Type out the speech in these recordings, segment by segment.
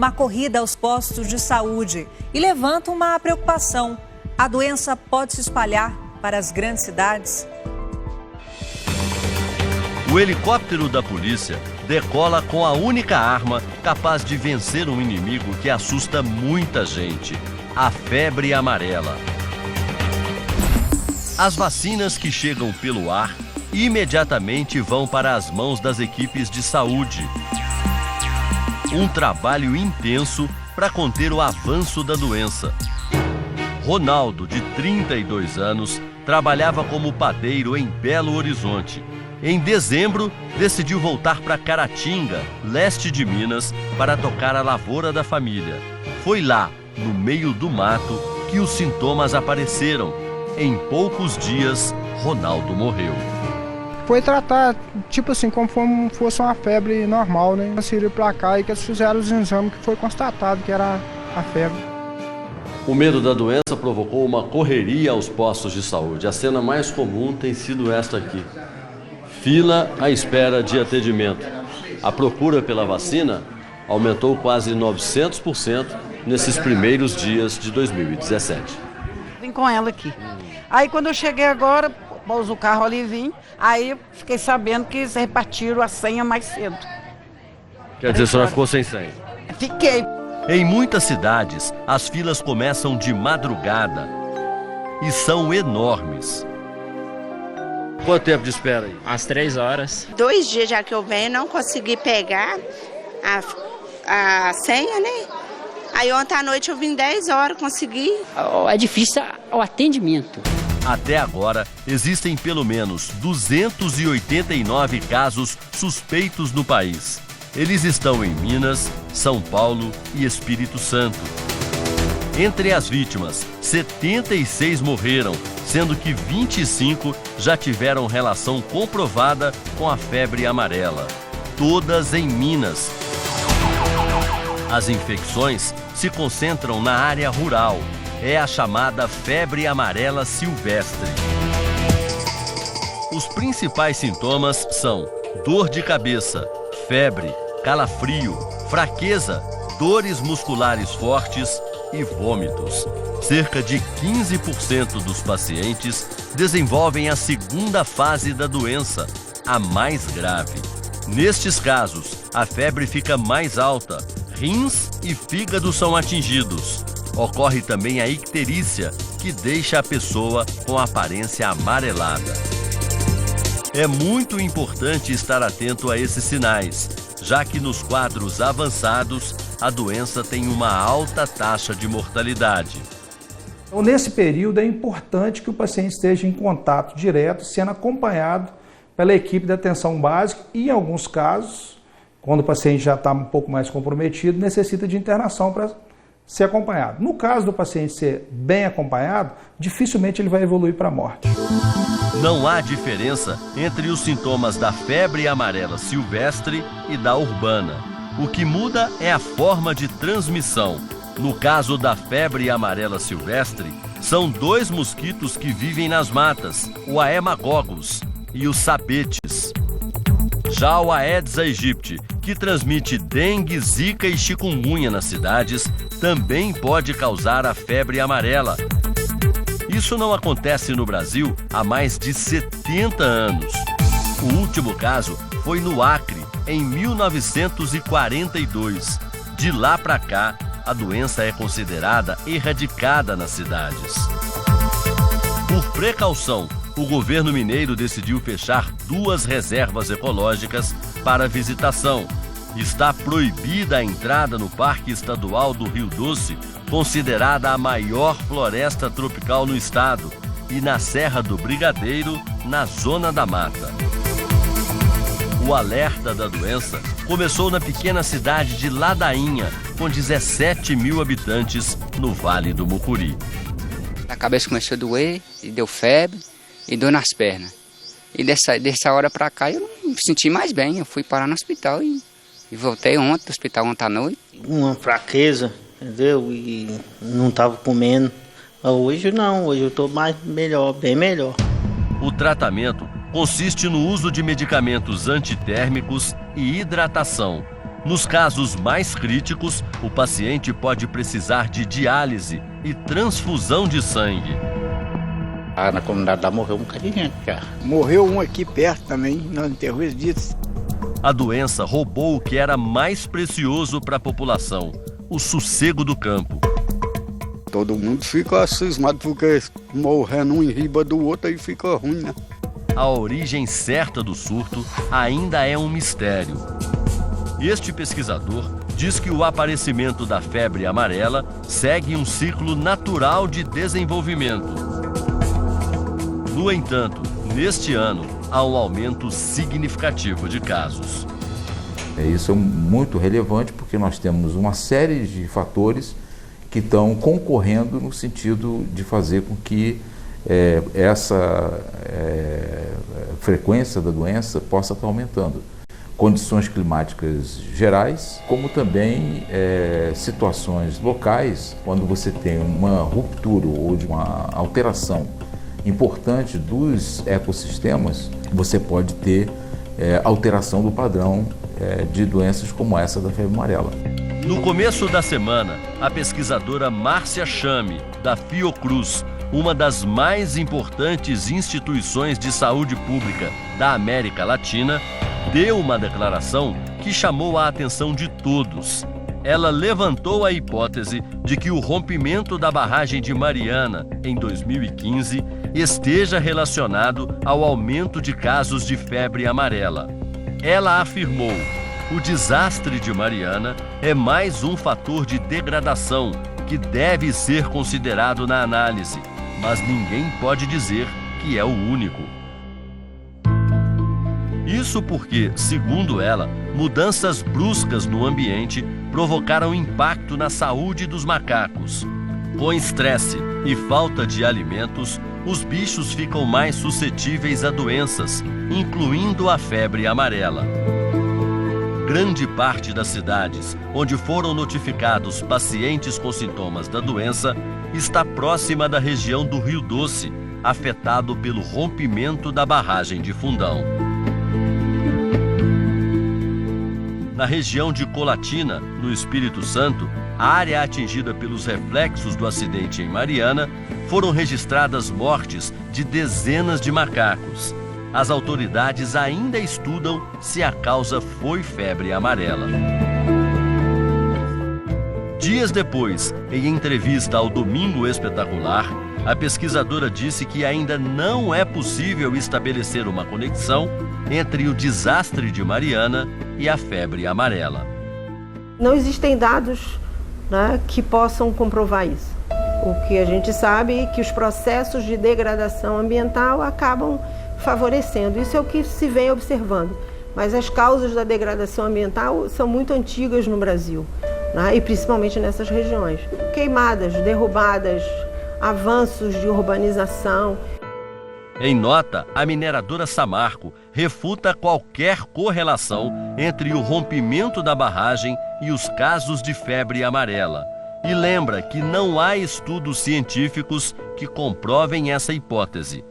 Uma corrida aos postos de saúde e levanta uma preocupação. A doença pode se espalhar para as grandes cidades? O helicóptero da polícia decola com a única arma capaz de vencer um inimigo que assusta muita gente: a febre amarela. As vacinas que chegam pelo ar imediatamente vão para as mãos das equipes de saúde. Um trabalho intenso para conter o avanço da doença. Ronaldo, de 32 anos, trabalhava como padeiro em Belo Horizonte. Em dezembro, decidiu voltar para Caratinga, leste de Minas, para tocar a lavoura da família. Foi lá, no meio do mato, que os sintomas apareceram. Em poucos dias, Ronaldo morreu. Foi tratar, tipo assim, como fosse uma febre normal, né? Transferiu pra cá e que eles fizeram os exames que foi constatado que era a febre. O medo da doença provocou uma correria aos postos de saúde. A cena mais comum tem sido esta aqui: fila à espera de atendimento. A procura pela vacina aumentou quase 900% nesses primeiros dias de 2017. Vim com ela aqui. Aí quando eu cheguei agora, pôs o carro ali e vim, aí fiquei sabendo que eles repartiram a senha mais cedo. Quer dizer, a senhora ficou sem senha? Fiquei. Em muitas cidades, as filas começam de madrugada e são enormes. Quanto tempo de espera aí? Às 3 horas. 2 dias já que eu venho, não consegui pegar a senha, né? Aí ontem à noite eu vim 10 horas, consegui. É difícil o atendimento. Até agora, existem pelo menos 289 casos suspeitos no país. Eles estão em Minas, São Paulo e Espírito Santo. Entre as vítimas, 76 morreram, sendo que 25 já tiveram relação comprovada com a febre amarela. Todas em Minas. As infecções se concentram na área rural. É a chamada febre amarela silvestre. Os principais sintomas são dor de cabeça, febre, calafrio, fraqueza, dores musculares fortes e vômitos. Cerca de 15% dos pacientes desenvolvem a segunda fase da doença, a mais grave. Nestes casos, a febre fica mais alta, rins e fígado são atingidos. Ocorre também a icterícia, que deixa a pessoa com a aparência amarelada. É muito importante estar atento a esses sinais, já que nos quadros avançados, a doença tem uma alta taxa de mortalidade. Então, nesse período, é importante que o paciente esteja em contato direto, sendo acompanhado pela equipe de atenção básica e, em alguns casos, quando o paciente já está um pouco mais comprometido, necessita de internação para ser acompanhado. No caso do paciente ser bem acompanhado, dificilmente ele vai evoluir para a morte. Não há diferença entre os sintomas da febre amarela silvestre e da urbana. O que muda é a forma de transmissão. No caso da febre amarela silvestre, são 2 mosquitos que vivem nas matas, o Haemagogus e os sabetes. Já o Aedes aegypti, que transmite dengue, zika e chikungunya nas cidades, também pode causar a febre amarela. Isso não acontece no Brasil há mais de 70 anos. O último caso foi no Acre, em 1942. De lá para cá, a doença é considerada erradicada nas cidades. Por precaução, o governo mineiro decidiu fechar 2 reservas ecológicas para visitação. Está proibida a entrada no Parque Estadual do Rio Doce, considerada a maior floresta tropical no estado, e na Serra do Brigadeiro, na Zona da Mata. O alerta da doença começou na pequena cidade de Ladainha, com 17 mil habitantes, no Vale do Mucuri. A cabeça começou a doer, e deu febre, e dor nas pernas. E dessa hora pra cá eu não me senti mais bem, eu fui parar no hospital e voltei ontem do hospital ontem à noite. Uma fraqueza, entendeu? E não tava comendo. Hoje não, hoje eu tô melhor, bem melhor. O tratamento consiste no uso de medicamentos antitérmicos e hidratação. Nos casos mais críticos, o paciente pode precisar de diálise e transfusão de sangue. Na comunidade lá morreu um bocado de gente já. Morreu um aqui perto também, no enterro esses dias. A doença roubou o que era mais precioso para a população, o sossego do campo. Todo mundo fica cismado porque morrendo um em riba do outro aí fica ruim, né? A origem certa do surto ainda é um mistério. Este pesquisador diz que o aparecimento da febre amarela segue um ciclo natural de desenvolvimento. No entanto, neste ano, há um aumento significativo de casos. Isso é muito relevante porque nós temos uma série de fatores que estão concorrendo no sentido de fazer com que essa frequência da doença possa estar aumentando. Condições climáticas gerais, como também situações locais, quando você tem uma ruptura ou de uma alteração importante dos ecossistemas, você pode ter alteração do padrão de doenças como essa da febre amarela. No começo da semana, a pesquisadora Márcia Chame, da Fiocruz, uma das mais importantes instituições de saúde pública da América Latina, deu uma declaração que chamou a atenção de todos. Ela levantou a hipótese de que o rompimento da barragem de Mariana, em 2015, esteja relacionado ao aumento de casos de febre amarela. Ela afirmou: o desastre de Mariana é mais um fator de degradação que deve ser considerado na análise, mas ninguém pode dizer que é o único. Isso porque, segundo ela, mudanças bruscas no ambiente provocaram impacto na saúde dos macacos. Com estresse e falta de alimentos, os bichos ficam mais suscetíveis a doenças, incluindo a febre amarela. Grande parte das cidades onde foram notificados pacientes com sintomas da doença está próxima da região do Rio Doce, afetado pelo rompimento da barragem de Fundão. Na região de Colatina, no Espírito Santo, a área atingida pelos reflexos do acidente em Mariana, foram registradas mortes de dezenas de macacos. As autoridades ainda estudam se a causa foi febre amarela. Dias depois, em entrevista ao Domingo Espetacular, a pesquisadora disse que ainda não é possível estabelecer uma conexão entre o desastre de Mariana e a febre amarela. Não existem dados, né, que possam comprovar isso. O que a gente sabe é que os processos de degradação ambiental acabam favorecendo. Isso é o que se vem observando. Mas as causas da degradação ambiental são muito antigas no Brasil, né, e principalmente nessas regiões. Queimadas, derrubadas, avanços de urbanização. Em nota, a mineradora Samarco refuta qualquer correlação entre o rompimento da barragem e os casos de febre amarela e lembra que não há estudos científicos que comprovem essa hipótese.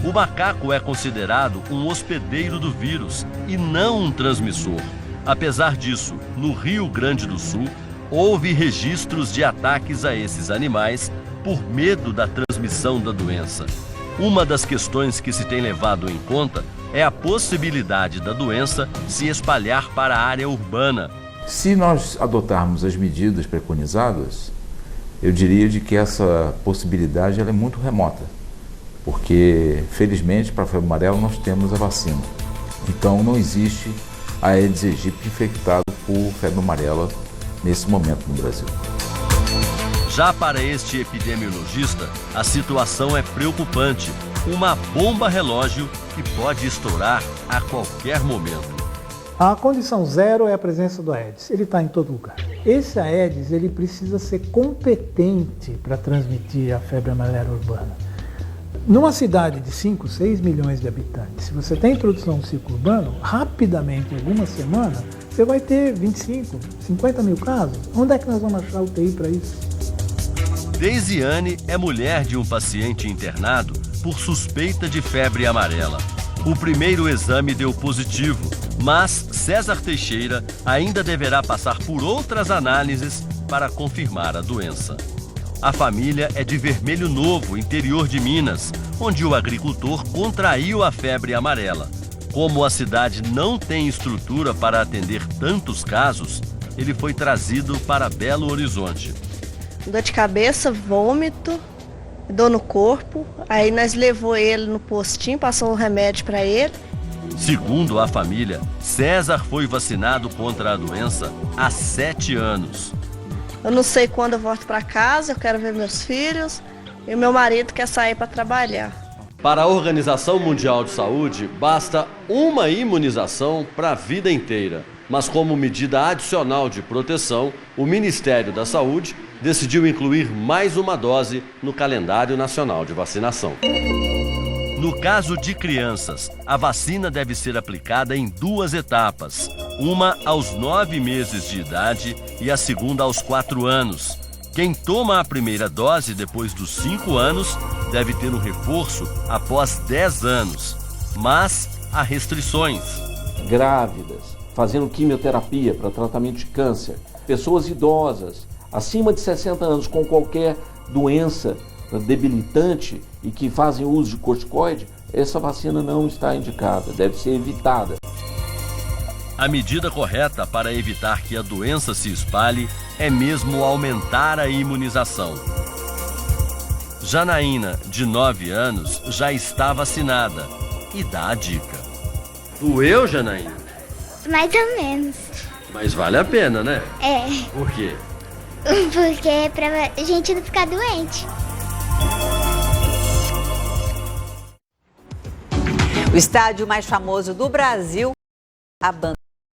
O macaco é considerado um hospedeiro do vírus e não um transmissor. Apesar disso, no Rio Grande do Sul, houve registros de ataques a esses animais por medo da transmissão da doença. Uma das questões que se tem levado em conta é a possibilidade da doença se espalhar para a área urbana. Se nós adotarmos as medidas preconizadas, eu diria de que essa possibilidade ela é muito remota, porque, felizmente, para a febre amarela nós temos a vacina. Então, não existe a Aedes aegypti infectado por febre amarela nesse momento no Brasil. Já para este epidemiologista, a situação é preocupante. Uma bomba relógio que pode estourar a qualquer momento. A condição zero é a presença do Aedes. Ele está em todo lugar. Esse Aedes ele precisa ser competente para transmitir a febre amarela urbana. Numa cidade de 5, 6 milhões de habitantes, se você tem introdução do ciclo urbano, rapidamente, em algumas semanas, você vai ter 25, 50 mil casos. Onde é que nós vamos achar UTI para isso? Deisiane é mulher de um paciente internado por suspeita de febre amarela. O primeiro exame deu positivo, Mas César Teixeira ainda deverá passar por outras análises para confirmar a doença. A família é de Vermelho Novo, interior de Minas, onde o agricultor contraiu a febre amarela. Como a cidade não tem estrutura para atender tantos casos, ele foi trazido para Belo Horizonte. Dor de cabeça, vômito, dor no corpo. Aí nós levou ele no postinho, passou um remédio para ele. Segundo a família, César foi vacinado contra a doença há 7 anos. Eu não sei quando eu volto para casa, eu quero ver meus filhos e o meu marido quer sair para trabalhar. Para a Organização Mundial de Saúde, basta uma imunização para a vida inteira. Mas como medida adicional de proteção, o Ministério da Saúde decidiu incluir mais uma dose no calendário nacional de vacinação. No caso de crianças, a vacina deve ser aplicada em 2 etapas. Uma aos 9 meses de idade e a segunda aos 4 anos. Quem toma a primeira dose depois dos 5 anos deve ter um reforço após 10 anos. Mas há restrições. Grávidas, fazendo quimioterapia para tratamento de câncer, pessoas idosas, acima de 60 anos com qualquer doença debilitante e que fazem uso de corticoide, essa vacina não está indicada, deve ser evitada. A medida correta para evitar que a doença se espalhe é mesmo aumentar a imunização. Janaína, de 9 anos, já está vacinada e dá a dica. Doeu, Janaína? Mais ou menos. Mas vale a pena, né? É. Por quê? Porque é pra gente não ficar doente. O estádio mais famoso do Brasil, a Banca.